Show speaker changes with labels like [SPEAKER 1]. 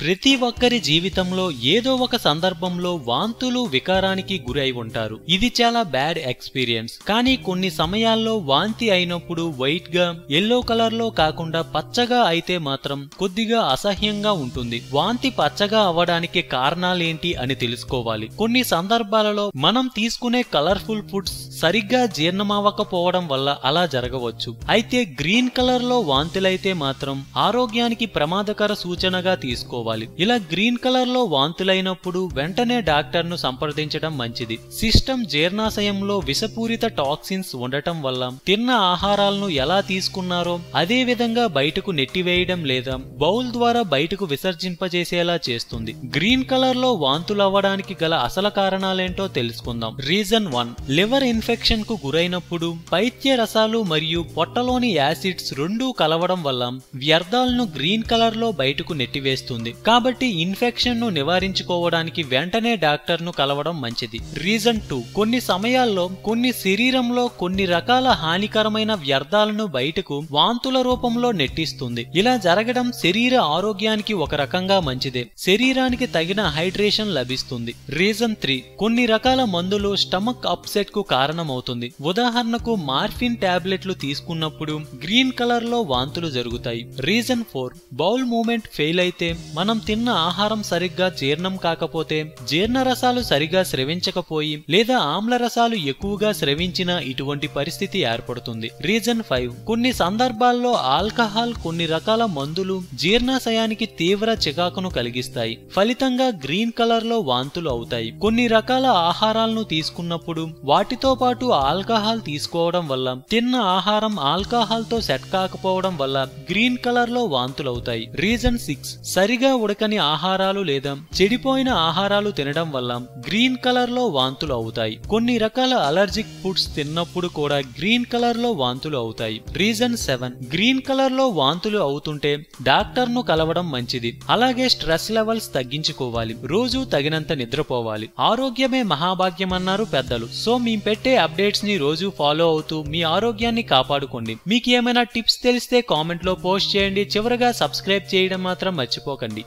[SPEAKER 1] ప్రతి ఒక్కరి జీవితంలో ఏదో ఒక సందర్భంలో వాంతులు వికారానికి గురై ఉంటారు. ఇది చాలా బ్యాడ్ ఎక్స్పీరియన్స్. కానీ కొన్ని సమయాల్లో వాంతి అయినప్పుడు వైట్ గా ఎల్లో కలర్ లో కాకుండా పచ్చగా అయితే మాత్రం కొద్దిగా అసహ్యంగా ఉంటుంది. వాంతి పచ్చగా అవ్వడానికి కారణాలేంటి అని తెలుసుకోవాలి. కొన్ని సందర్భాలలో మనం తీసుకునే కలర్ఫుల్ ఫుడ్స్ సరిగ్గా జీర్ణమవ్వకపోవడం వల్ల అలా జరగవచ్చు. అయితే గ్రీన్ కలర్ లో వాంతులైతే మాత్రం ఆరోగ్యానికి ప్రమాదకర సూచనగా తీసుకోవాలి. ఇలా గ్రీన్ కలర్ లో వాంతులైనప్పుడు వెంటనే డాక్టర్ ను సంప్రదించడం మంచిది. సిస్టమ్ జీర్ణాశయంలో విషపూరిత టాక్సిన్స్ ఉండటం వల్ల తిన్న ఆహారాలను ఎలా తీసుకున్నారో అదే విధంగా బయటకు నెట్టివేయడం లేదా బౌల్ ద్వారా బయటకు విసర్జింపజేసేలా చేస్తుంది. గ్రీన్ కలర్ లో వాంతులవ్వడానికి గల అసలు కారణాలేంటో తెలుసుకుందాం. రీజన్ 1, లివర్ ఇన్ఫెక్షన్ కు గురైనప్పుడు పైత్య రసాలు మరియు పొట్టలోని యాసిడ్స్ రెండూ కలవడం వల్ల వ్యర్థాలను గ్రీన్ కలర్ లో బయటకు నెట్టివేస్తుంది. కాబట్టి ఇన్ఫెక్షన్ ను నివారించుకోవడానికి వెంటనే డాక్టర్ ను కలవడం మంచిది. రీజన్ 2, కొన్ని సమయాల్లో కొన్ని శరీరంలో కొన్ని రకాల హానికరమైన వ్యర్థాలను బయటకు వాంతుల రూపంలో నెట్టిస్తుంది. ఇలా జరగడం శరీర ఆరోగ్యానికి ఒక రకంగా మంచిదే. శరీరానికి తగిన హైడ్రేషన్ లభిస్తుంది. రీజన్ 3, కొన్ని రకాల మందులు స్టమక్ అప్సెట్ కు కారణమవుతుంది. ఉదాహరణకు మార్ఫిన్ టాబ్లెట్లు తీసుకున్నప్పుడు గ్రీన్ కలర్ లో వాంతులు జరుగుతాయి. రీజన్ 4, బౌల్ మూవ్మెంట్ ఫెయిల్ అయితే మనం తిన్న ఆహారం సరిగ్గా జీర్ణం కాకపోతే, జీర్ణ రసాలు సరిగా స్రవించకపోయి లేదా ఆమ్ల రసాలు ఎక్కువగా స్రవించిన ఇటువంటి పరిస్థితి ఏర్పడుతుంది. రీజన్ 5, కొన్ని సందర్భాల్లో ఆల్కహాల్, కొన్ని రకాల మందులు జీర్ణాశయానికి తీవ్ర చికాకును కలిగిస్తాయి. ఫలితంగా గ్రీన్ కలర్ లో వాంతులు అవుతాయి. కొన్ని రకాల ఆహారాలను తీసుకున్నప్పుడు వాటితో పాటు ఆల్కహాల్ తీసుకోవడం వల్ల తిన్న ఆహారం ఆల్కహాల్ తో సెట్ కాకపోవడం వల్ల గ్రీన్ కలర్ లో వాంతులు అవుతాయి. రీజన్ 6, సరిగా ఉడకని ఆహారాలు లేదా చెడిపోయిన ఆహారాలు తినడం వల్ల గ్రీన్ కలర్ లో వాంతులు అవుతాయి. కొన్ని రకాల అలర్జిక్ ఫుడ్స్ తిన్నప్పుడు కూడా గ్రీన్ కలర్ లో వాంతులు అవుతాయి. రీజన్ 7, గ్రీన్ కలర్ లో వాంతులు అవుతుంటే డాక్టర్ ను కలవడం మంచిది. అలాగే స్ట్రెస్ లెవెల్స్ తగ్గించుకోవాలి. రోజు తగినంత నిద్రపోవాలి. ఆరోగ్యమే మహాభాగ్యం అన్నారు పెద్దలు. సో మేము పెట్టే అప్డేట్స్ ని రోజు ఫాలో అవుతూ మీ ఆరోగ్యాన్ని కాపాడుకోండి. మీకు ఏమైనా టిప్స్ తెలిస్తే కామెంట్ లో పోస్ట్ చేయండి. చివరగా సబ్స్క్రైబ్ చేయడం మాత్రం మర్చిపోకండి.